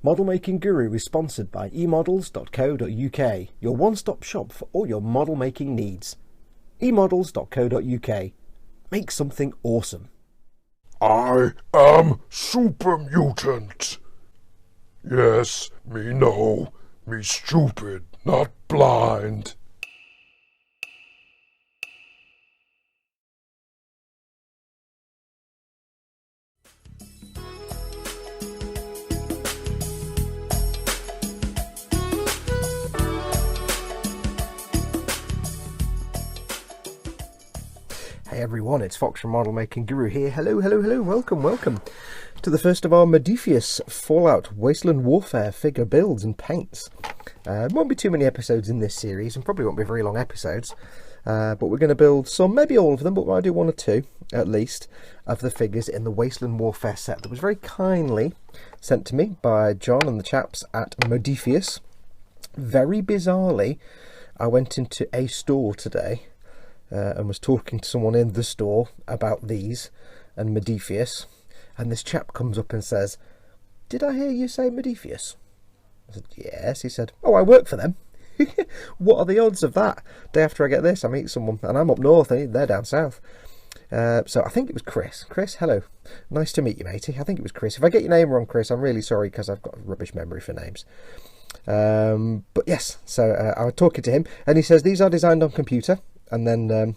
Model Making Guru is sponsored by emodels.co.uk, your one-stop shop for all your model making needs. emodels.co.uk. Make something awesome. I am super mutant. Yes, me know, me stupid, not blind. Hey everyone, it's Foxx from Model Making Guru here. Hello, welcome to the first of our Modiphius Fallout Wasteland Warfare figure builds and paints. Won't be too many episodes in this series, and probably won't be very long episodes, but we're going to build some, maybe all of them, but I'll do one or two at least, of the figures in the Wasteland Warfare set that was very kindly sent to me by John and the chaps at Modiphius. Very bizarrely, I went into a store today and was talking to someone in the store about these and Modiphius, and this chap comes up and says, "Did I hear you say Modiphius?" I said, "Yes." He said, "Oh, I work for them." What are the odds of that? Day after I get this, I meet someone, and I'm up north, and they're down south. So I think it was Chris. Chris, hello. Nice to meet you, matey. I think it was Chris. If I get your name wrong, Chris, I'm really sorry, because I've got a rubbish memory for names. But yes, so I was talking to him, and he says these are designed on computer and then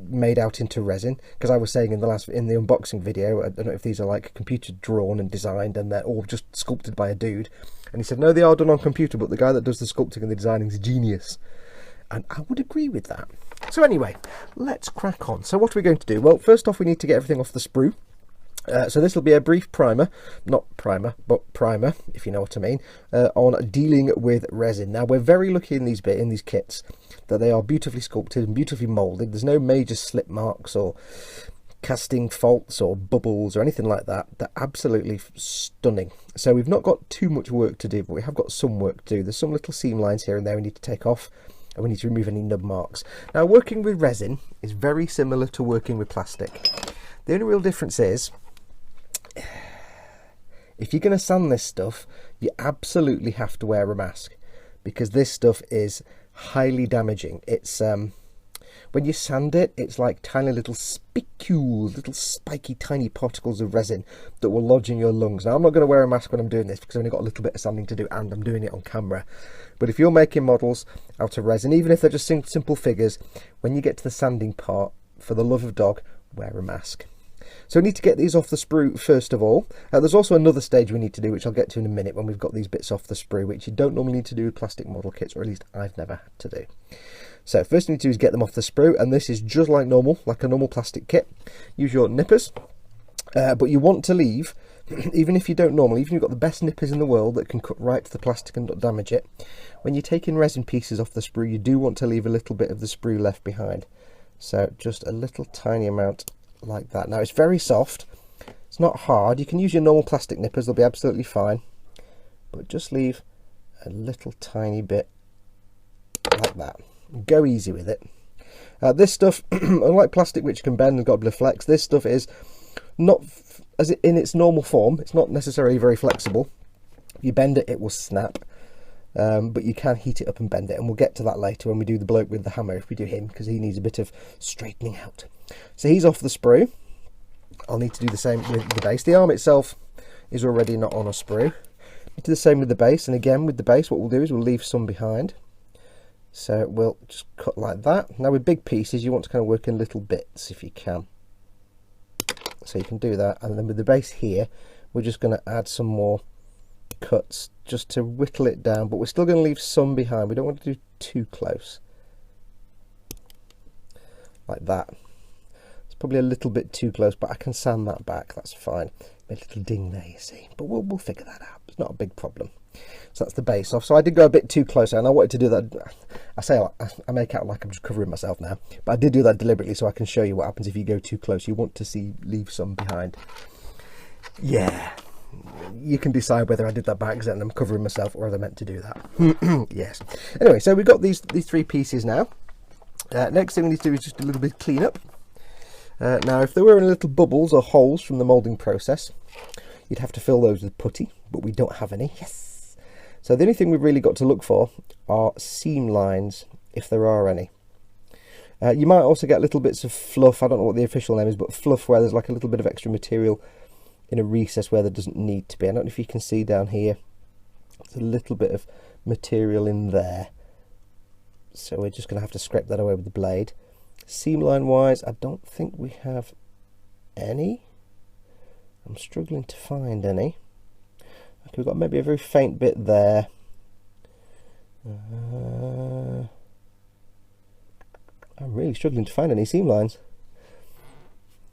made out into resin, because I was saying in the unboxing video, I don't know if these are like computer drawn and designed and they're all just sculpted by a dude, and he said no, they are done on computer, but the guy that does the sculpting and the designing is a genius, and I would agree with that. So anyway, let's crack on. So what are we going to do? Well, first off, we need to get everything off the sprue. So this will be a brief primer, not primer, but primer, if you know what I mean, on dealing with resin. Now, we're very lucky in these kits that they are beautifully sculpted and beautifully moulded. There's no major slip marks or casting faults or bubbles or anything like that. They're absolutely stunning. So we've not got too much work to do, but we have got some work to do. There's some little seam lines here and there we need to take off, and we need to remove any nub marks. Now, working with resin is very similar to working with plastic. The only real difference is, if you're going to sand this stuff, you absolutely have to wear a mask, because this stuff is highly damaging. It's when you sand it, it's like tiny little spicules, little spiky tiny particles of resin that will lodge in your lungs. Now, I'm not going to wear a mask when I'm doing this because I've only got a little bit of sanding to do and I'm doing it on camera. But if you're making models out of resin, even if they're just simple figures, when you get to the sanding part, for the love of dog, wear a mask. So we need to get these off the sprue first of all. There's also another stage we need to do, which I'll get to in a minute, when we've got these bits off the sprue, which you don't normally need to do with plastic model kits, or at least I've never had to do. So first thing you need to do is get them off the sprue, and this is just like normal, like a normal plastic kit. Use your nippers, but you want to leave, even if you don't normally, even if you've got the best nippers in the world that can cut right to the plastic and not damage it, when you're taking resin pieces off the sprue, you do want to leave a little bit of the sprue left behind. So just a little tiny amount like that. Now, it's very soft, it's not hard. You can use your normal plastic nippers, they'll be absolutely fine, but just leave a little tiny bit like that. Go easy with it. This stuff, unlike plastic, which can bend and got a bit of flex, this stuff is not in its normal form. It's not necessarily very flexible. If you bend it, it will snap, but you can heat it up and bend it, and we'll get to that later when we do the bloke with the hammer, if we do him, because he needs a bit of straightening out. So he's off the sprue. I'll need to do the same with the base. The arm itself is already not on a sprue. Do the same with the base, and again with the base what we'll do is we'll leave some behind. So we'll just cut like that. Now, with big pieces you want to kind of work in little bits if you can. So you can do that, and then with the base here we're just going to add some more cuts just to whittle it down, but we're still going to leave some behind. We don't want to do too close. Like that. It's probably a little bit too close, but I can sand that back, that's fine. A little ding there, you see, but we'll figure that out. It's not a big problem. So that's the base off. So I did go a bit too close, and I wanted to do that. I make out like I'm just covering myself now, but I did do that deliberately so I can show you what happens if you go too close. You want to leave some behind. Yeah, you can decide whether I did that by accident and I'm covering myself, or whether I meant to do that. Yes. Anyway, so we've got these three pieces now. Next thing we need to do is just a little bit of clean up. Now, if there were any little bubbles or holes from the moulding process, you'd have to fill those with putty. but we don't have any. Yes! So the only thing we've really got to look for are seam lines, if there are any. You might also get little bits of fluff. I don't know what the official name is, but fluff where there's like a little bit of extra material in a recess where there doesn't need to be. I don't know if you can see down here. There's a little bit of material in there. So we're just going to have to scrape that away with the blade. Seam line wise, I don't think we have any. I'm struggling to find any. Okay, we've got maybe a very faint bit there. I'm really struggling to find any seam lines.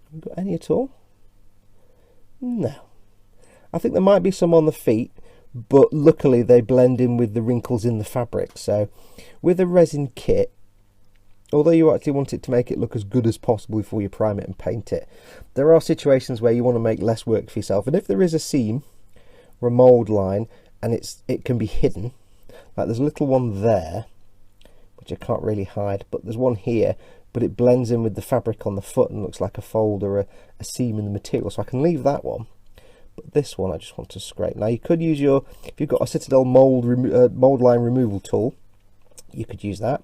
Have we got any at all? No. I think there might be some on the feet, but luckily they blend in with the wrinkles in the fabric. So with a resin kit, although you actually want it to make it look as good as possible before you prime it and paint it, there are situations where you want to make less work for yourself. And if there is a seam or a mould line and it can be hidden, like there's a little one there, which I can't really hide, but there's one here, but it blends in with the fabric on the foot and looks like a fold or a seam in the material, so I can leave that one. But this one I just want to scrape. Now you could use if you've got a Citadel mould line removal tool, you could use that,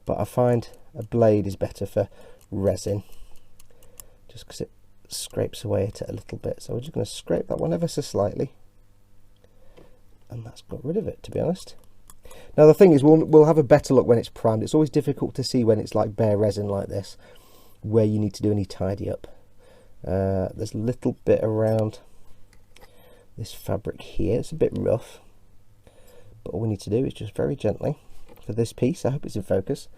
but I find a blade is better for resin, just because it scrapes away at it a little bit. So we're just going to scrape that one ever so slightly, and that's got rid of it, to be honest. Now the thing is, we'll have a better look when it's primed. It's always difficult to see when it's like bare resin like this, where you need to do any tidy up. There's a little bit around this fabric here. It's a bit rough, but all we need to do is just very gently, for this piece, I hope it's in focus,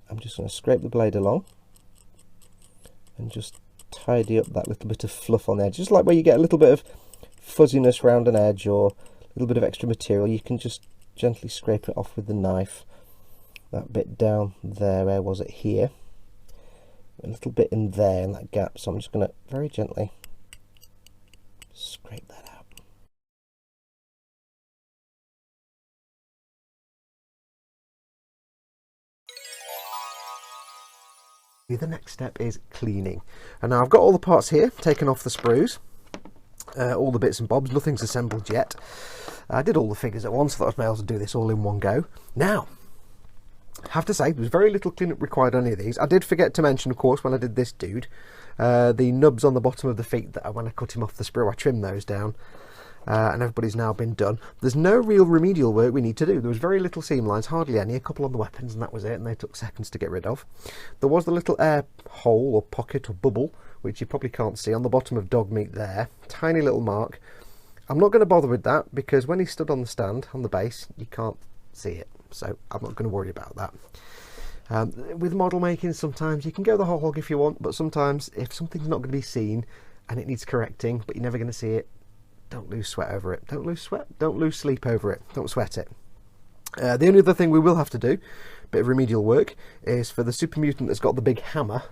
I'm just going to scrape the blade along and just tidy up that little bit of fluff on the edge. Just like where you get a little bit of fuzziness around an edge or a little bit of extra material, you can just gently scrape it off with the knife. That bit down there, where was it? Here. A little bit in there, in that gap, so I'm just going to very gently scrape that out. The next step is cleaning, and now I've got all the parts here taken off the sprues, all the bits and bobs, nothing's assembled yet. I did all the figures at once, thought I'd be able to do this all in one go. Now I have to say there's very little cleanup required on any of these. I did forget to mention, of course, when I did this dude, the nubs on the bottom of the feet, that when I cut him off the sprue I trimmed those down, and everybody's now been done. There's no real remedial work we need to do. There was very little seam lines, hardly any, a couple on the weapons, and that was it, and they took seconds to get rid of. There was the little air hole or pocket or bubble, which you probably can't see, on the bottom of dog meat there, tiny little mark. I'm not going to bother with that, because when he stood on the stand on the base you can't see it, so I'm not going to worry about that. With model making, sometimes you can go the whole hog if you want, but sometimes if something's not going to be seen and it needs correcting but you're never going to see it, don't lose sweat over it. Don't lose sweat, don't lose sleep over it, don't sweat it. The only other thing we will have to do, bit of remedial work, is for the super mutant that's got the big hammer,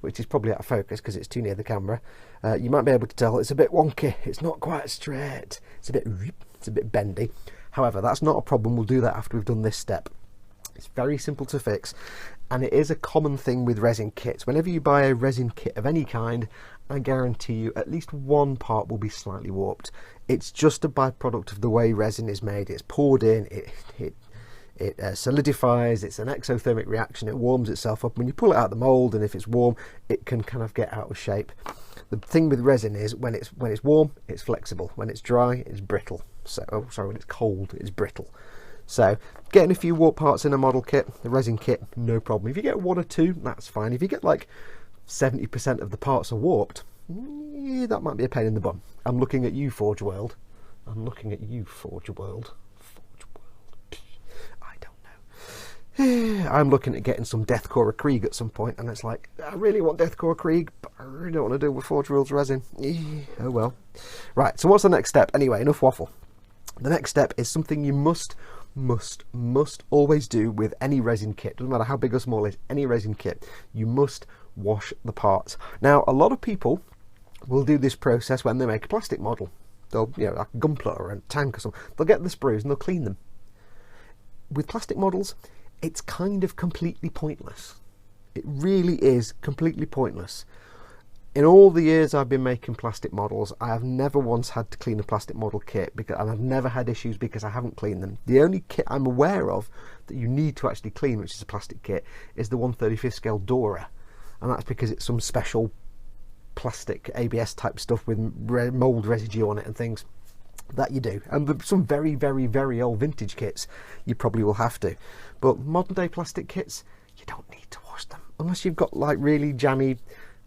which is probably out of focus because it's too near the camera. You might be able to tell it's a bit wonky, it's not quite straight, it's a bit bendy. However, that's not a problem, we'll do that after we've done this step. It's very simple to fix, and it is a common thing with resin kits. Whenever you buy a resin kit of any kind, I guarantee you at least one part will be slightly warped. It's just a byproduct of the way resin is made. It's poured in, it solidifies, it's an exothermic reaction, it warms itself up. When you pull it out of the mould, and if it's warm, it can kind of get out of shape. The thing with resin is when it's warm, it's flexible. When it's dry, it's brittle. So, when it's cold, it's brittle. So getting a few warp parts in a model kit, the resin kit, no problem. If you get one or two, that's fine. If you get like 70% of the parts are warped, yeah, that might be a pain in the bum. I'm looking at you, Forge World. I'm looking at you, Forge World. Forge World. I don't know. I'm looking at getting some Deathcore Krieg at some point, and it's like, I really want Deathcore Krieg, but I really don't want to deal with Forge World's resin. Oh well. Right, so what's the next step? Anyway, enough waffle. The next step is something you must always do with any resin kit. Doesn't matter how big or small it is, any resin kit, you must wash the parts. Now, a lot of people will do this process when they make a plastic model. They'll, like a gunpla or a tank or something, they'll get the sprues and they'll clean them. With plastic models, it's kind of completely pointless. It really is completely pointless. In all the years I've been making plastic models, I have never once had to clean a plastic model kit, and I've never had issues because I haven't cleaned them. The only kit I'm aware of that you need to actually clean, which is a plastic kit, is the 1/35 scale Dora, and that's because it's some special plastic ABS type stuff with mould residue on it and things that you do. And some very, very, very old vintage kits you probably will have to, but modern day plastic kits, you don't need to wash them unless you've got like really jammy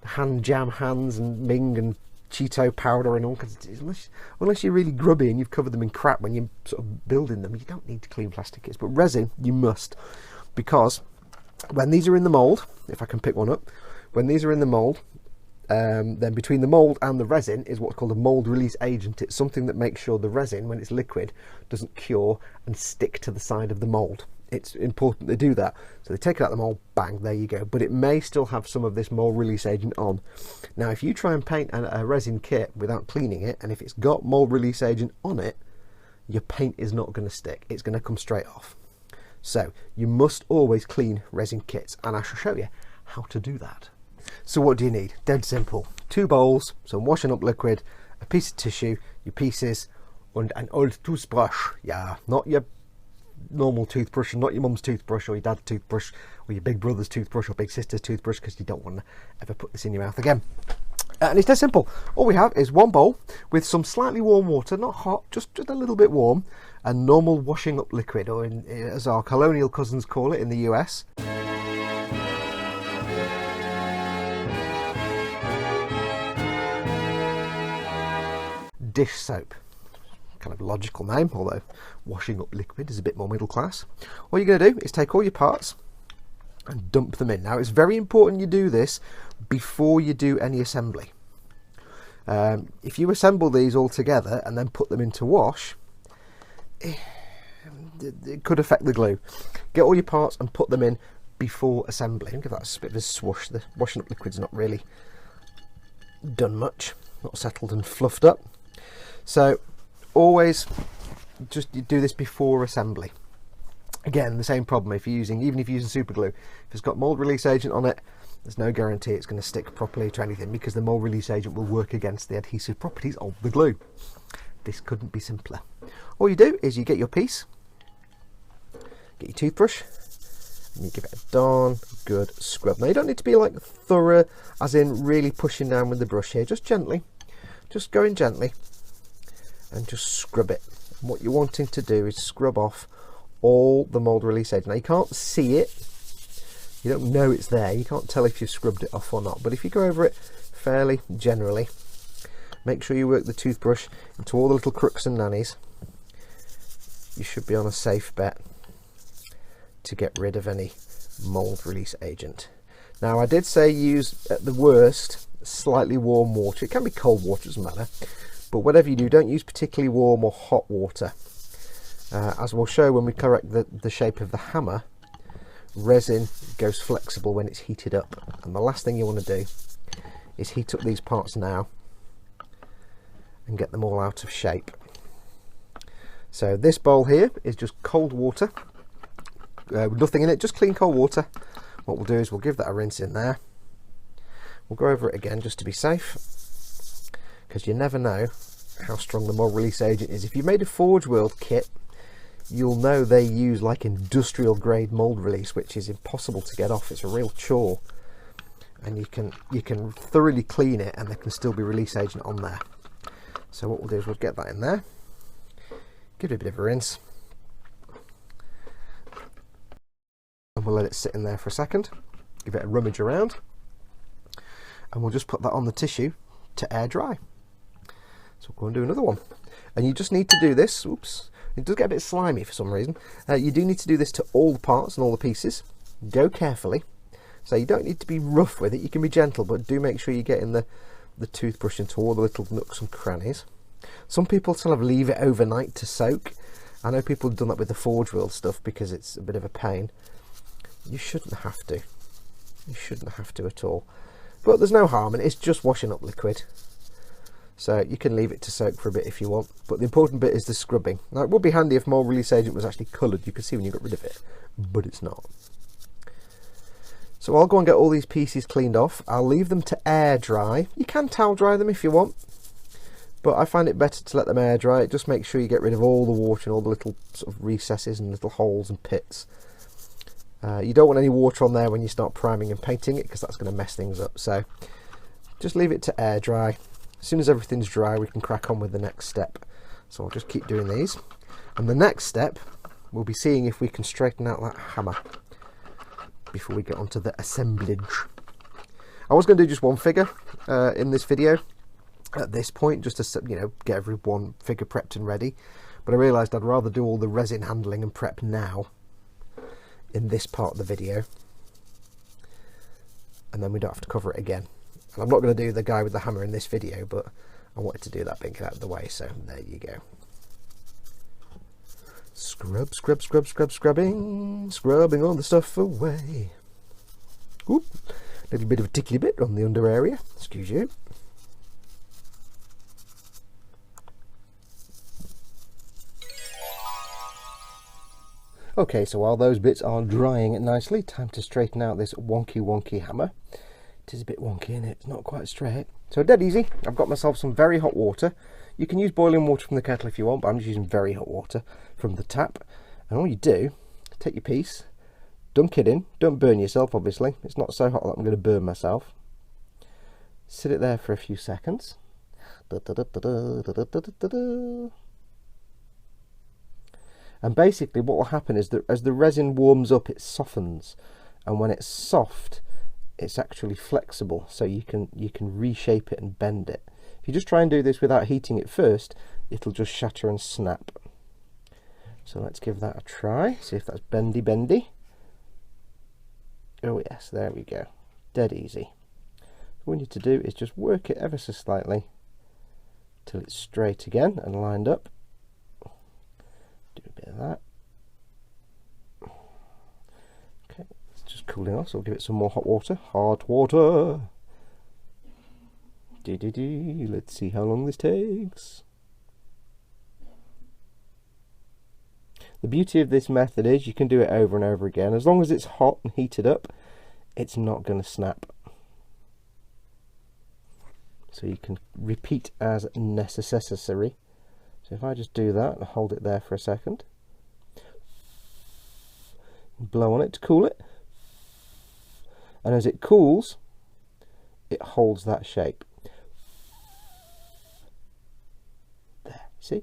hand jam hands and Ming and Cheeto powder and all kinds of, unless you're really grubby and you've covered them in crap when you're sort of building them, you don't need to clean plastic kits. But resin, you must, because when these are in the mould, if I can pick one up, when these are in the mould, then between the mould and the resin is what's called a mould release agent. It's something that makes sure the resin, when it's liquid, doesn't cure and stick to the side of the mould. It's important they do that. So they take it out of the mould, bang, there you go. But it may still have some of this mould release agent on. Now, if you try and paint a resin kit without cleaning it, and if it's got mould release agent on it, your paint is not going to stick. It's going to come straight off. So you must always clean resin kits, and I shall show you how to do that. So what do you need? Dead simple. 2 bowls, some washing up liquid, a piece of tissue, your pieces, and an old toothbrush. Yeah, not your normal toothbrush, and not your mum's toothbrush or your dad's toothbrush or your big brother's toothbrush or big sister's toothbrush, because you don't want to ever put this in your mouth again. And it's dead simple. All we have is 1 bowl with some slightly warm water, not hot, just a little bit warm, and normal washing up liquid, or as our colonial cousins call it in the US, dish soap. Kind of logical name, although washing up liquid is a bit more middle class. All you're going to do is take all your parts and dump them in. Now, it's very important you do this before you do any assembly. If you assemble these all together and then put them into wash, it could affect the glue. Get all your parts and put them in before assembly. Give that a bit of a swoosh. The washing up liquid's not really done much, not settled and fluffed up. So always just do this before assembly. Again, the same problem if you're using, even if you're using super glue, if it's got mold release agent on it, there's no guarantee it's going to stick properly to anything, because the mold release agent will work against the adhesive properties of the glue. This couldn't be simpler. All you do is you get your piece, get your toothbrush, and you give it a darn good scrub. Now, you don't need to be like thorough, as in really pushing down with the brush here, just gently, just going gently, and just scrub it. And what you're wanting to do is scrub off all the mold release agent. Now, you can't see it, you don't know it's there, you can't tell if you've scrubbed it off or not, but if you go over it fairly generally, make sure you work the toothbrush into all the little crooks and nannies, you should be on a safe bet to get rid of any mold release agent. Now, I did say use, at the worst, slightly warm water. It can be cold water, doesn't matter, but whatever you do, don't use particularly warm or hot water. As we'll show when we correct the shape of the hammer, resin goes flexible when it's heated up, and the last thing you want to do is heat up these parts now and get them all out of shape. So this bowl here is just cold water, with nothing in it, just clean cold water. What we'll do is we'll give that a rinse in there. We'll go over it again just to be safe, because you never know how strong the mold release agent is. If you've made a Forge World kit, you'll know they use like industrial grade mold release, which is impossible to get off. It's a real chore, and you can thoroughly clean it and there can still be release agent on there. So what we'll do is we'll get that in there, give it a bit of a rinse, and we'll let it sit in there for a second, give it a rummage around, and we'll just put that on the tissue to air dry. So we'll go and do another one, and you just need to do this. Oops, it does get a bit slimy for some reason. You do need to do this to all the parts and all the pieces. Go carefully, so you don't need to be rough with it, you can be gentle, but do make sure you get in the toothbrush into all the little nooks and crannies. Some people sort of leave it overnight to soak. I know people have done that with the Forge World stuff because it's a bit of a pain. You shouldn't have to. You shouldn't have to at all. But there's no harm in it, it's just washing up liquid. So you can leave it to soak for a bit if you want, but the important bit is the scrubbing. Now, it would be handy if mold release agent was actually coloured. You could see when you got rid of it, but it's not. So I'll go and get all these pieces cleaned off. I'll leave them to air dry. You can towel dry them if you want, but I find it better to let them air dry. Just make sure you get rid of all the water and all the little sort of recesses and little holes and pits. You don't want any water on there when you start priming and painting it, because that's going to mess things up. So just leave it to air dry. As soon as everything's dry, we can crack on with the next step. So I'll just keep doing these. And the next step, we'll be seeing if we can straighten out that hammer before we get onto the assemblage. I was going to do just one figure in this video at this point, just to, you know, get every one figure prepped and ready. But I realised I'd rather do all the resin handling and prep now in this part of the video, and then we don't have to cover it again. And I'm not going to do the guy with the hammer in this video, but I wanted to do that bit out of the way, so there you go. Scrub, scrub, scrub, scrub, scrubbing all the stuff away. Oop, little bit of a tickly bit on the under area, excuse you. Okay, so while those bits are drying nicely, time to straighten out this wonky hammer. It is a bit wonky, isn't it? It's not quite straight. So dead easy, I've got myself some very hot water. You can use boiling water from the kettle if you want, but I'm just using very hot water from the tap. And all you do, take your piece, dunk it in. Don't burn yourself, obviously. It's not so hot that I'm going to burn myself. Sit it there for a few seconds. And basically what will happen is that as the resin warms up, it softens, and when it's soft, it's actually flexible, so you can reshape it and bend it. If you just try and do this without heating it first, it'll just shatter and snap. So let's give that a try, see if that's bendy. Oh yes, there we go, dead easy. All we need to do is just work it ever so slightly till it's straight again and lined up. Do a bit of that. Okay, it's just cooling off, so we'll give it some more hot water. Hot water. Let's see how long this takes. The beauty of this method is you can do it over and over again. As long as it's hot and heated up, it's not going to snap. So you can repeat as necessary. So if I just do that and hold it there for a second, blow on it to cool it, and as it cools, it holds that shape. There, see?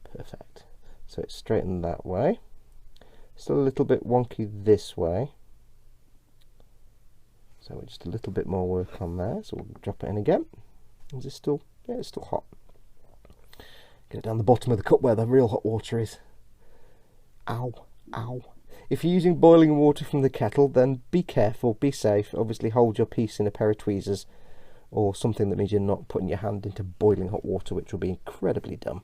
Perfect. So it's straightened that way. Still a little bit wonky this way. So just a little bit more work on there. So we'll drop it in again. Is it still? Yeah, it's still hot. Get it down the bottom of the cup where the real hot water is. Ow, ow. If you're using boiling water from the kettle, then be careful, be safe. Obviously hold your piece in a pair of tweezers or something that means you're not putting your hand into boiling hot water, which will be incredibly dumb.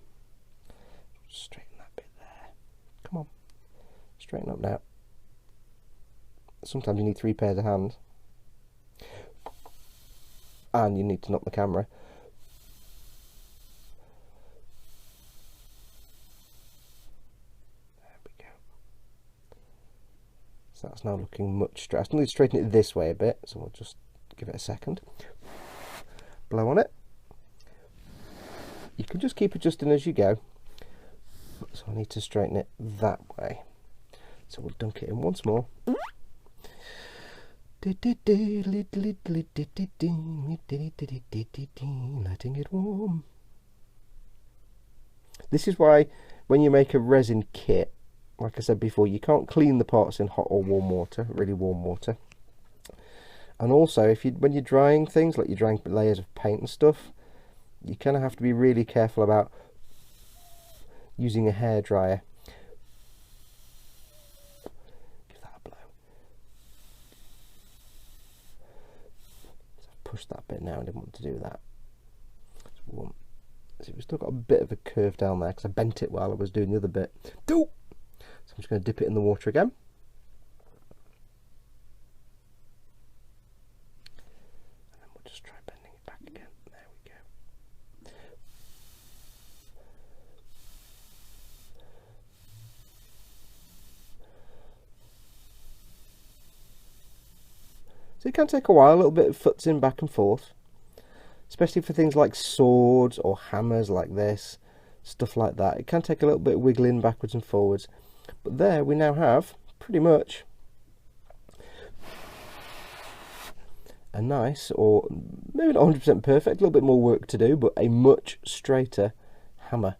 Straighten that bit there. Come on. Straighten up now. Sometimes you need 3 pairs of hands. And you need to knock the camera. That's now looking much straight. I still need to straighten it this way a bit, so we'll just give it a second. Blow on it. You can just keep adjusting as you go. So I need to straighten it that way. So we'll dunk it in once more. Letting it warm. This is why when you make a resin kit, like I said before, you can't clean the parts in hot or warm water, really warm water. And also, when you're drying things, like you're drying layers of paint and stuff, you kind of have to be really careful about using a hairdryer. Give that a blow. So I've pushed that bit now, I didn't want to do that. So we've still got a bit of a curve down there because I bent it while I was doing the other bit. So I'm just going to dip it in the water again. And then we'll just try bending it back again. There we go. So it can take a while, a little bit of futzing back and forth, especially for things like swords or hammers like this, stuff like that. It can take a little bit of wiggling backwards and forwards. But there we now have pretty much a nice, or maybe not 100% perfect, a little bit more work to do, but a much straighter hammer.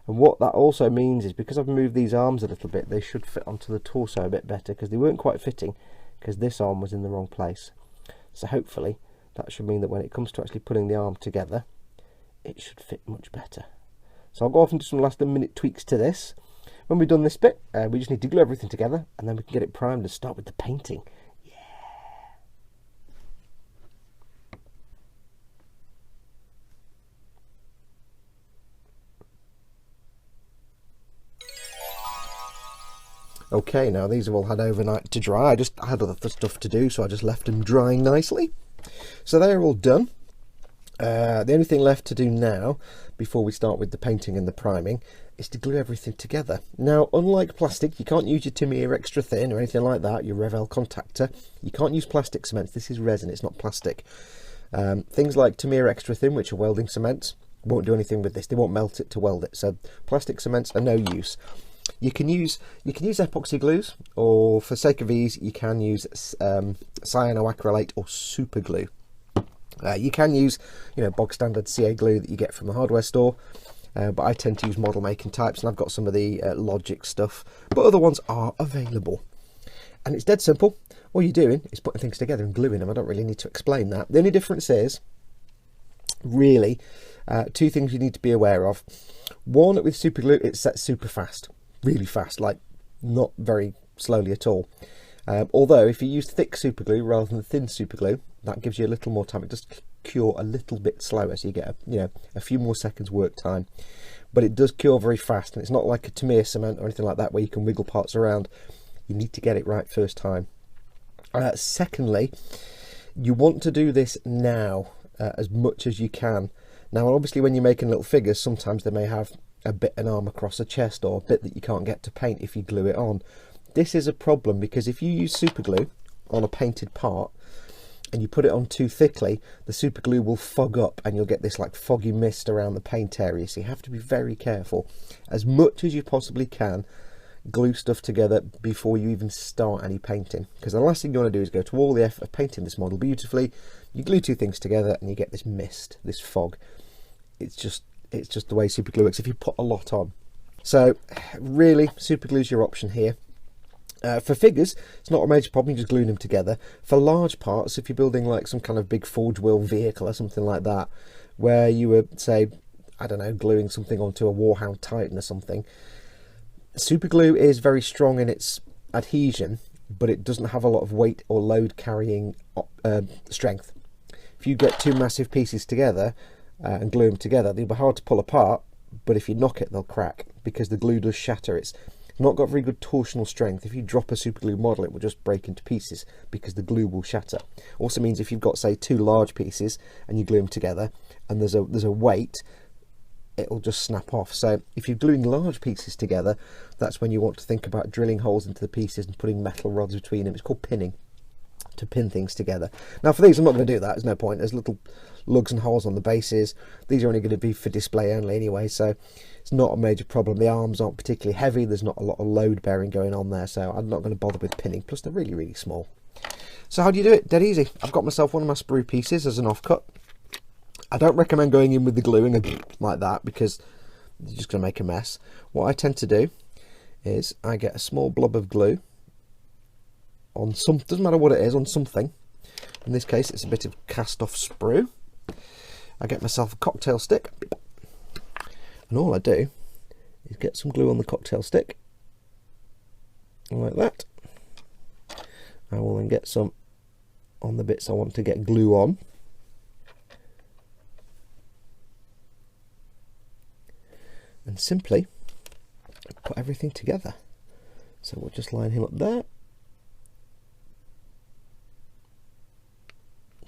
And what that also means is, because I've moved these arms a little bit, they should fit onto the torso a bit better, because they weren't quite fitting because this arm was in the wrong place. So hopefully that should mean that when it comes to actually putting the arm together, it should fit much better. So I'll go off and do some last minute tweaks to this. When we've done this bit, we just need to glue everything together, and then we can get it primed and start with the painting. Okay, now these have all had overnight to dry. I had other stuff to do, so I just left them drying nicely. So they're all done. The only thing left to do now, before we start with the painting and the priming, is to glue everything together. Now, unlike plastic, you can't use your Tamiya Extra Thin or anything like that, your Revell contactor. You can't use plastic cements. This is resin, it's not plastic. Things like Tamiya Extra Thin, which are welding cements, won't do anything with this. They won't melt it to weld it. So plastic cements are no use. You can use epoxy glues, or for sake of ease, you can use cyanoacrylate or super glue. You can use, bog standard CA glue that you get from the hardware store, but I tend to use model making types, and I've got some of the Logic stuff, but other ones are available. And it's dead simple. All you're doing is putting things together and gluing them. I don't really need to explain that. The only difference is, really, two things you need to be aware of. One, with super glue, it sets super fast. Really fast, like not very slowly at all. Although if you use thick super glue rather than thin super glue, that gives you a little more time. It does cure a little bit slower, so you get a few more seconds work time, but it does cure very fast. And it's not like a Tamiya cement or anything like that where you can wiggle parts around. You need to get it right first time. Secondly, you want to do this now as much as you can. Now obviously when you're making little figures, sometimes they may have a bit an arm across a chest, or a bit that you can't get to paint if you glue it on. This is a problem, because if you use super glue on a painted part and you put it on too thickly, the super glue will fog up and you'll get this like foggy mist around the paint area. So you have to be very careful. As much as you possibly can, glue stuff together before you even start any painting, because the last thing you want to do is go to all the effort of painting this model beautifully. You glue two things together and you get this mist, this fog. It's just the way super glue works if you put a lot on. So really, super glue is your option here. For figures, it's not a major problem, you're just gluing them together. For large parts, if you're building like some kind of big forge wheel vehicle or something like that, where you were, say, I don't know, gluing something onto a Warhound Titan or something, super glue is very strong in its adhesion, but it doesn't have a lot of weight or load carrying strength. If you get two massive pieces together and glue them together, they'll be hard to pull apart, but if you knock it, they'll crack, because the glue does shatter. It's not got very good torsional strength. If you drop a super glue model, it will just break into pieces because the glue will shatter. Also means if you've got, say, two large pieces and you glue them together and there's a weight, it'll just snap off. So if you're gluing large pieces together, that's when you want to think about drilling holes into the pieces and putting metal rods between them. It's called pinning, to pin things together. Now for these, I'm not going to do that. There's no point. There's little lugs and holes on the bases. These are only going to be for display only anyway, so it's not a major problem. The arms aren't particularly heavy. There's not a lot of load bearing going on there, so I'm not going to bother with pinning. Plus they're really, really small. So how do you do it? Dead easy. I've got myself one of my sprue pieces as an offcut. I don't recommend going in with the gluing like that, because you're just going to make a mess. What I tend to do is I get a small blob of glue on some, doesn't matter what it is, on something. In this case it's a bit of cast off sprue. I get myself a cocktail stick, and all I do is get some glue on the cocktail stick like that. I will then get some on the bits I want to get glue on, and simply put everything together. So we'll just line him up there,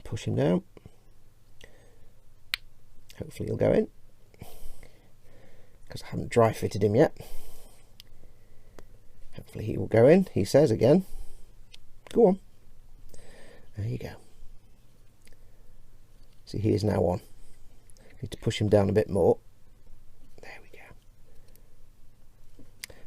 push him down, hopefully he'll go in, because I haven't dry fitted him yet. Hopefully he will go in, he says again. Go on. There you go. See, he is now on. Need to push him down a bit more. There we go.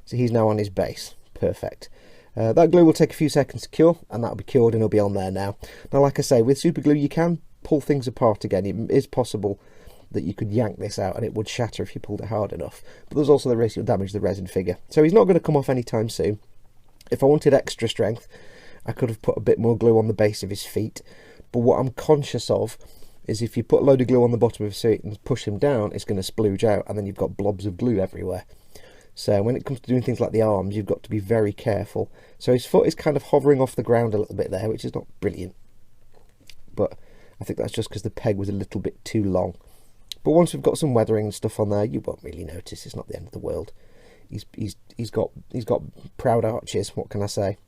So he's now on his base. Perfect. That glue will take a few seconds to cure, and that'll be cured and it'll be on there now. Now, like I say, with super glue you can pull things apart again. It is possible that you could yank this out and it would shatter if you pulled it hard enough. But there's also the risk you'll damage the resin figure. So he's not going to come off anytime soon. If I wanted extra strength, I could have put a bit more glue on the base of his feet. But what I'm conscious of is if you put a load of glue on the bottom of his feet and push him down, it's going to splooge out and then you've got blobs of glue everywhere. So when it comes to doing things like the arms, you've got to be very careful. So his foot is kind of hovering off the ground a little bit there, which is not brilliant. But I think that's just because the peg was a little bit too long. But once we've got some weathering and stuff on there, you won't really notice. It's not the end of the world. He's got proud arches, what can I say?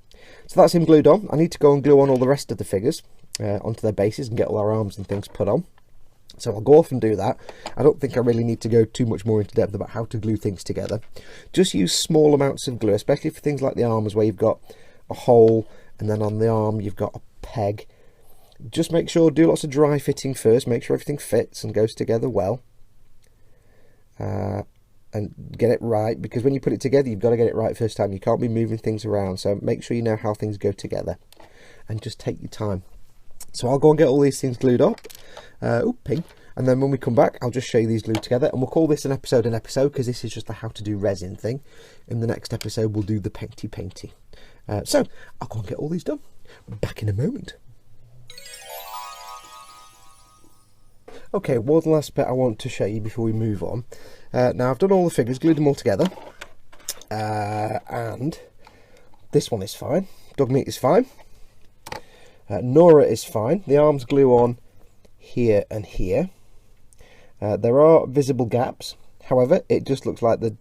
So that's him glued on. I need to go and glue on all the rest of the figures onto their bases and get all our arms and things put on. So I'll go off and do that. I don't think I really need to go too much more into depth about how to glue things together. Just use small amounts of glue, especially for things like the arms where you've got a hole and then on the arm you've got a peg. Just make sure, do lots of dry fitting first, make sure everything fits and goes together well. And get it right, because when you put it together you've got to get it right first time. You can't be moving things around, so make sure you know how things go together and just take your time. So I'll go and get all these things glued up. Ping. And then when we come back, I'll just show you these glued together, and we'll call this an episode because this is just the how to do resin thing. In the next episode we'll do the painty. So I'll go and get all these done. Back in a moment. Okay, one last bit I want to show you before we move on. Now I've done all the figures, glued them all together, and this one is fine. Dog meat is fine. Nora is fine. The arms glue on here and here. There are visible gaps. However, it just looks like the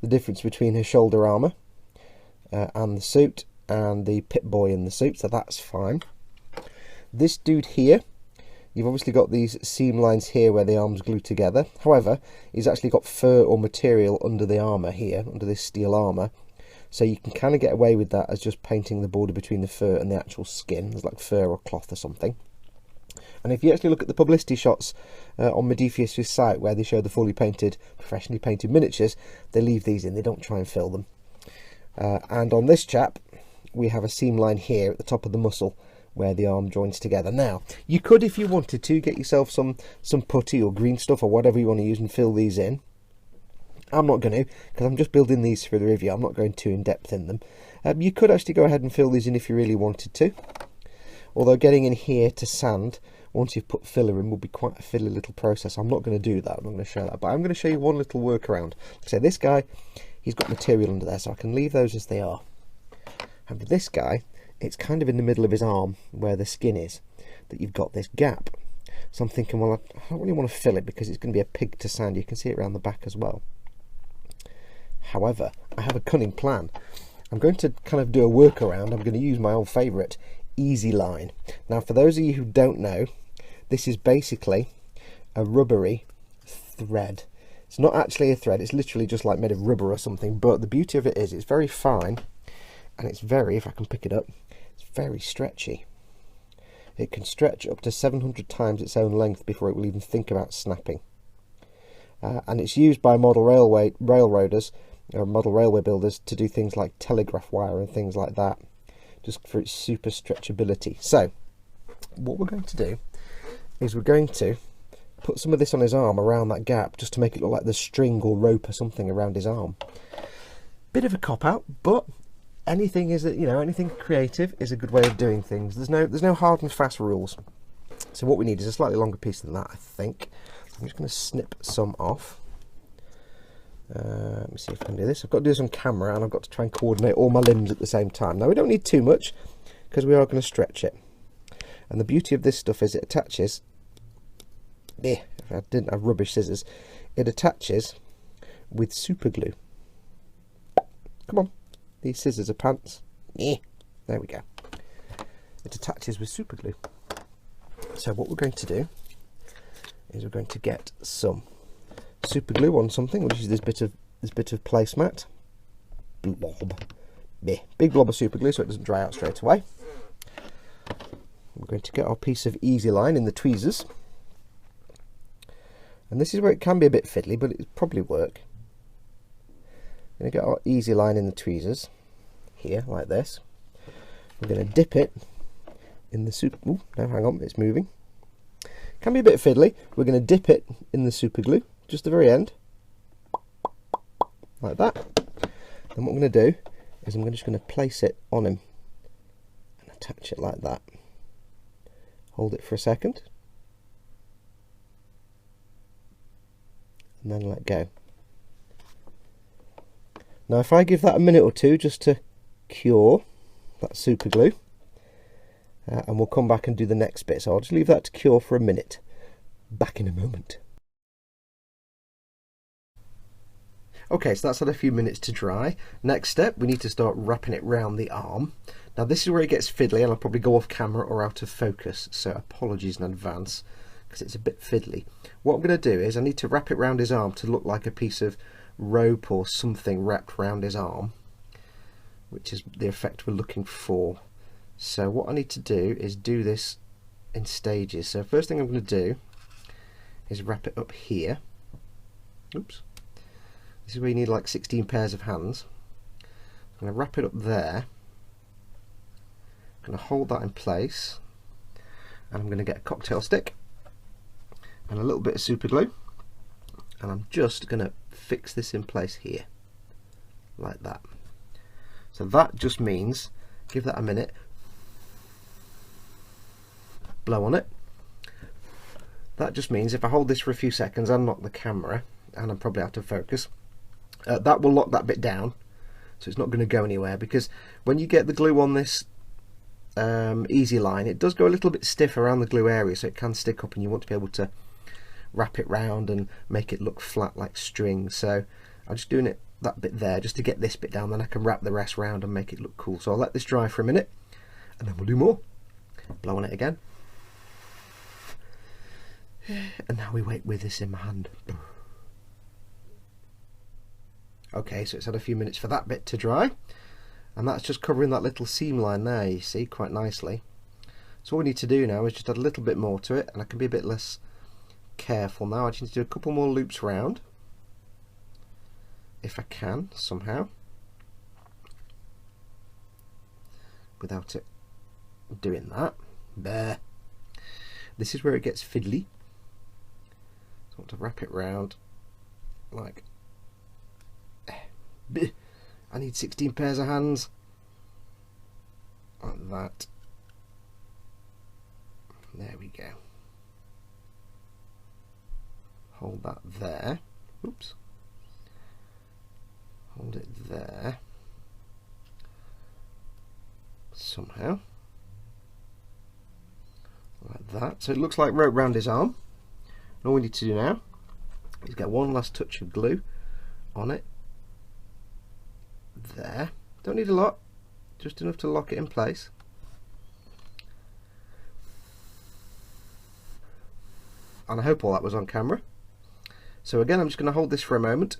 difference between her shoulder armour and the suit and the Pip-Boy in the suit, so that's fine. This dude here, you've obviously got these seam lines here where the arms glue together. However, he's actually got fur or material under the armour here, under this steel armour. So you can kind of get away with that as just painting the border between the fur and the actual skin. There's like fur or cloth or something. And if you actually look at the publicity shots on Modiphius' site where they show the fully painted, professionally painted miniatures, they leave these in, they don't try and fill them. And on this chap, we have a seam line here at the top of the muscle where the arm joins together. Now, you could, if you wanted to, get yourself some putty or green stuff or whatever you want to use and fill these in. I'm not going to, because I'm just building these for the review. I'm not going too in depth in them. You could actually go ahead and fill these in if you really wanted to. Although getting in here to sand, once you've put filler in, will be quite a fiddly little process. I'm not going to do that. I'm not going to show that. But I'm going to show you one little workaround. So this guy, he's got material under there, so I can leave those as they are. And with this guy, it's kind of in the middle of his arm, where the skin is, that you've got this gap. So I'm thinking, well, I don't really want to fill it because it's going to be a pig to sand. You can see it around the back as well. However, I have a cunning plan. I'm going to kind of do a workaround. I'm going to use my old favourite, Easy Line. Now, for those of you who don't know, this is basically a rubbery thread. It's not actually a thread. It's literally just like made of rubber or something. But the beauty of it is it's very fine. And it's very, if I can pick it up, it's very stretchy. It can stretch up to 700 times its own length before it will even think about snapping. And it's used by model railroaders or model railway builders to do things like telegraph wire and things like that, just for its super stretchability. So what we're going to do is we're going to put some of this on his arm around that gap, just to make it look like there's string or rope or something around his arm. Bit of a cop out, but anything is, you know, anything creative is a good way of doing things. There's no hard and fast rules. So what we need is a slightly longer piece than that, I think. I'm just going to snip some off. Let me see if I can do this. I've got to do this on camera, and I've got to try and coordinate all my limbs at the same time. Now, we don't need too much because we are going to stretch it. And the beauty of this stuff is it attaches. If I didn't have rubbish scissors, it attaches with super glue. Come on, these scissors are pants. There we go. It attaches with super glue. So what we're going to do is we're going to get some super glue on something, which is this bit of placemat. Big blob of super glue so it doesn't dry out straight away. we're going to get our piece of easy line in the tweezers. And this is where it can be a bit fiddly, but it'll probably work. We're going to get our easy line in the tweezers, here, like this. We're going to dip it in the super... Ooh, no, hang on, it's moving. Can be a bit fiddly. We're going to dip it in the super glue, just the very end. Like that. Then what I'm going to do is I'm just going to place it on him and attach it like that. Hold it for a second. And then let go. Now if I give that a minute or two just to cure that super glue, and we'll come back and do the next bit, so I'll just leave that to cure for a minute. Back in a moment. Okay, so that's had a few minutes to dry. Next step, we need to start wrapping it round the arm. Now this is where it gets fiddly, and I'll probably go off camera or out of focus, so apologies in advance because it's a bit fiddly. What I'm going to do is I need to wrap it round his arm to look like a piece of rope or something wrapped round his arm, which is the effect we're looking for. So what I need to do is do this in stages. So first thing I'm going to do is wrap it up here. Oops. This is where you need like 16 pairs of hands. I'm going to wrap it up there. I'm going to hold that in place, and I'm going to get a cocktail stick and a little bit of super glue, and I'm just going to fix this in place here like that. So that just means, give that a minute, blow on it. That just means if I hold this for a few seconds, unlock the camera, and I'm probably out of focus, that will lock that bit down, so it's not going to go anywhere, because when you get the glue on this easy line, it does go a little bit stiff around the glue area, so it can stick up, and you want to be able to wrap it round and make it look flat like string. So I'm just doing it that bit there just to get this bit down, then I can wrap the rest round and make it look cool. So I'll let this dry for a minute and then we'll do more. Blow on it again, and now we wait with this in my hand. Okay, so it's had a few minutes for that bit to dry, and that's just covering that little seam line there, you see, quite nicely. So all we need to do now is just add a little bit more to it, and I can be a bit less careful now. I just need to do a couple more loops round, if I can somehow, without it doing that. There. This is where it gets fiddly. So I want to wrap it round like... I need 16 pairs of hands. Like that. There we go. Hold that there. Oops. Hold it there. Somehow. Like that. So it looks like rope round his arm. And all we need to do now is get one last touch of glue on it. There. Don't need a lot. Just enough to lock it in place. And I hope all that was on camera. So again, I'm just going to hold this for a moment.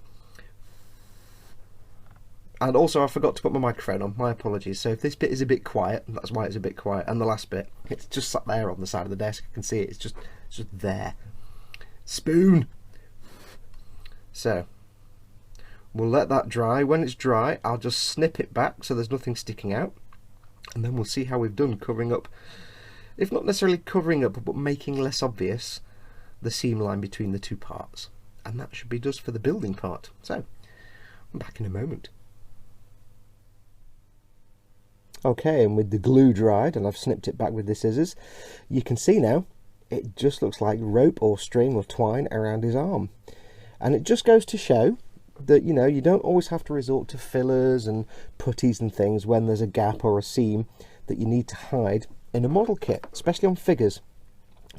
And also I forgot to put my microphone on, my apologies. So if this bit is a bit quiet, that's why it's a bit quiet. And the last bit, it's just sat there on the side of the desk. I can see it, it's just there. Spoon! So, we'll let that dry. When it's dry, I'll just snip it back so there's nothing sticking out. And then we'll see how we've done covering up, if not necessarily covering up, but making less obvious the seam line between the two parts. And that should be just for the building part. So, I'm back in a moment. Okay, and with the glue dried, and I've snipped it back with the scissors, you can see now, it just looks like rope or string or twine around his arm. And it just goes to show that, you know, you don't always have to resort to fillers and putties and things when there's a gap or a seam that you need to hide in a model kit, especially on figures.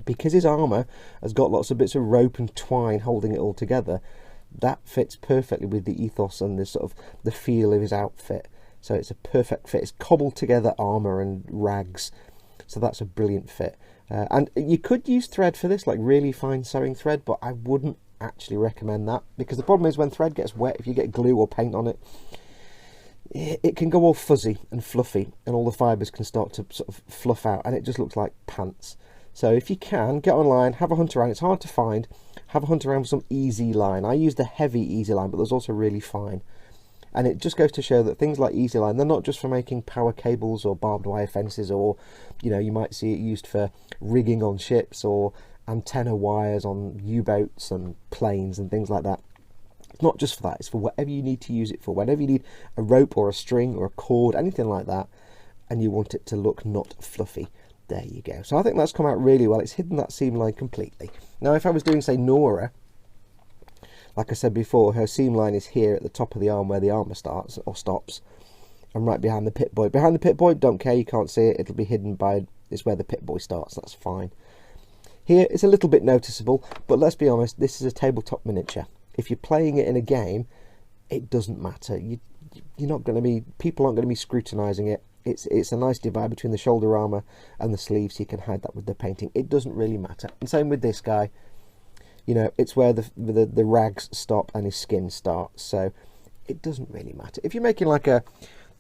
Because his armour has got lots of bits of rope and twine holding it all together, that fits perfectly with the ethos and the sort of the feel of his outfit. So it's a perfect fit. It's cobbled together armour and rags, so that's a brilliant fit. And you could use thread for this, like really fine sewing thread, but I wouldn't actually recommend that, because the problem is when thread gets wet, if you get glue or paint on it, it can go all fuzzy and fluffy, and all the fibres can start to sort of fluff out, and it just looks like pants. So if you can, get online, have a hunt around. It's hard to find. Have a hunt around for some easy line. I use the heavy easy line, but there's also really fine. And it just goes to show that things like easy line, they're not just for making power cables or barbed wire fences, or, you know, you might see it used for rigging on ships or antenna wires on U-boats and planes and things like that. It's not just for that, it's for whatever you need to use it for. Whenever you need a rope or a string or a cord, anything like that, and you want it to look not fluffy, there you go. So I think that's come out really well. It's hidden that seam line completely. Now if I was doing, say, Nora, like I said before, her seam line is here at the top of the arm where the armour starts or stops, and right behind the Pit-Boy. Behind the Pit-Boy, don't care, you can't see it, it'll be hidden by, it's where the Pit-Boy starts, that's fine. Here it's a little bit noticeable, but let's be honest, this is a tabletop miniature. If you're playing it in a game, it doesn't matter. You're not going to be, people aren't going to be scrutinising it. It's a nice divide between the shoulder armour and the sleeves, so you can hide that with the painting. It doesn't really matter. And same with this guy. You know, it's where the rags stop and his skin starts, so it doesn't really matter. If you're making like a,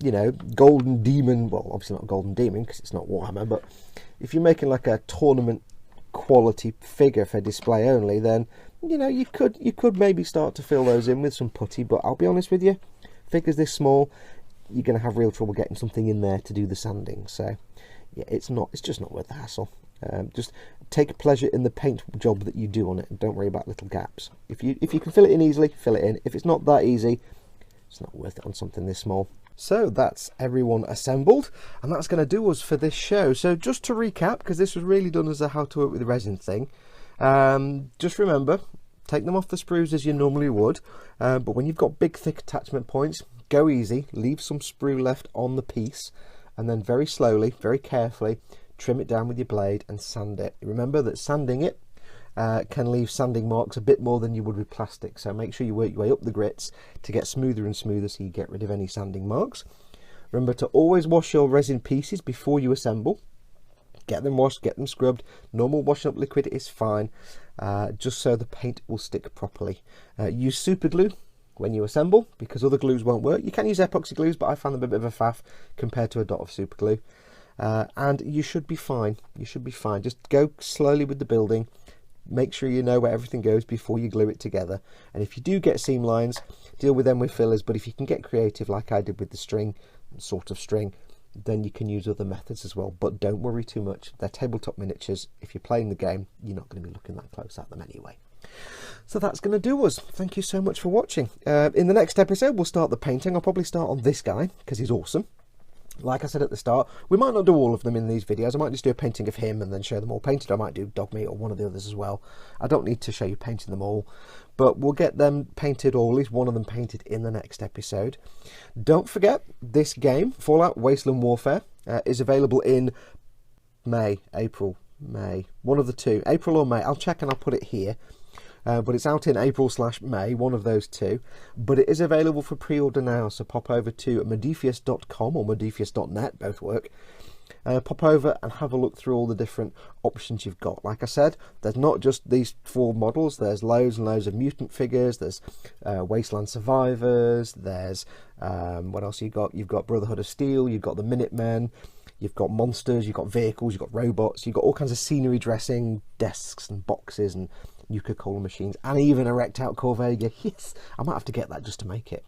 you know, golden demon, well, obviously not a golden demon because it's not Warhammer, but if you're making like a tournament quality figure for display only, then, you know, you could maybe start to fill those in with some putty. But I'll be honest with you, figures this small, you're going to have real trouble getting something in there to do the sanding. So yeah, it's just not worth the hassle. Just take pleasure in the paint job that you do on it, and don't worry about little gaps. If you can fill it in easily, fill it in. If it's not that easy, it's not worth it on something this small. So that's everyone assembled, and that's going to do us for this show. So just to recap, because this was really done as a how to work with resin thing, just remember, take them off the sprues as you normally would, but when you've got big thick attachment points, go easy, leave some sprue left on the piece, and then very slowly, very carefully trim it down with your blade and sand it. Remember that sanding it can leave sanding marks a bit more than you would with plastic, so make sure you work your way up the grits to get smoother and smoother so you get rid of any sanding marks. Remember to always wash your resin pieces before you assemble. Get them washed, get them scrubbed. Normal washing up liquid is fine, just so the paint will stick properly. Use super glue when you assemble, because other glues won't work. You can use epoxy glues, but I found them a bit of a faff compared to a dot of super glue. And you should be fine. You should be fine. Just go slowly with the building. Make sure you know where everything goes before you glue it together. And if you do get seam lines, deal with them with fillers. But if you can get creative, like I did with the string, sort of string, then you can use other methods as well. But don't worry too much. They're tabletop miniatures. If you're playing the game, you're not going to be looking that close at them anyway. So that's going to do us. Thank you so much for watching. In the next episode, we'll start the painting. I'll probably start on this guy because he's awesome. Like I said at the start, we might not do all of them in these videos. I might just do a painting of him and then show them all painted. I might do dog meat or one of the others as well. I don't need to show you painting them all, but we'll get them painted, or at least one of them painted, in the next episode. Don't forget, this game, Fallout Wasteland Warfare, is available in May, April, May, one of the two, April or May. I'll check and I'll put it here. But it's out in April/May, one of those two. But it is available for pre-order now, so pop over to modiphius.com or modiphius.net, both work. Pop over and have a look through all the different options you've got. Like I said, there's not just these 4 models, there's loads and loads of mutant figures, there's Wasteland Survivors, there's, what else you got? You've got Brotherhood of Steel, you've got the Minutemen, you've got monsters, you've got vehicles, you've got robots, you've got all kinds of scenery dressing, desks and boxes and Nuka-Cola machines, and even a wrecked out Corvega. Yes, I might have to get that just to make it.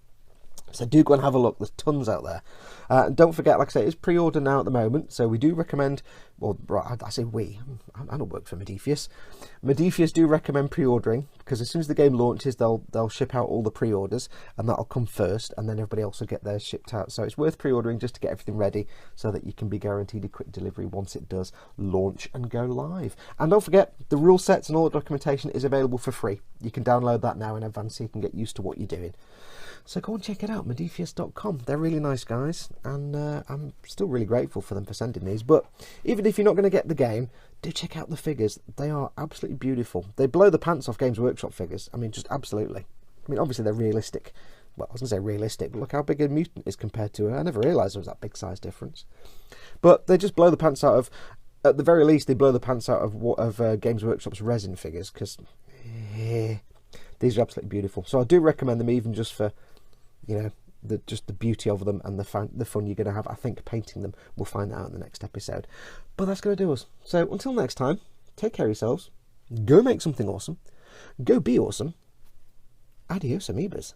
So do go and have a look. There's tons out there. And don't forget, like I say, it's pre-order now at the moment. So we do recommend, well, I say we, I don't work for Modiphius. Modiphius do recommend pre-ordering, because as soon as the game launches, they'll ship out all the pre-orders, and that'll come first, and then everybody else will get theirs shipped out. So it's worth pre-ordering just to get everything ready, so that you can be guaranteed a quick delivery once it does launch and go live. And don't forget, the rule sets and all the documentation is available for free. You can download that now in advance so you can get used to what you're doing. So go and check it out, modiphius.com. They're really nice guys, and I'm still really grateful for them for sending these. But even if you're not going to get the game, do check out the figures. They are absolutely beautiful. They blow the pants off Games Workshop figures. I mean, just absolutely. I mean, obviously they're realistic. Well, I was going to say realistic, but look how big a mutant is compared to her. I never realised there was that big size difference. But they just blow the pants out of, at the very least, they blow the pants out of Games Workshop's resin figures, because these are absolutely beautiful. So I do recommend them, even just for, you know, just the beauty of them and the fun you're going to have, I think, painting them. We'll find that out in the next episode. But that's going to do us. So until next time, take care of yourselves. Go make something awesome. Go be awesome. Adios, amoebas.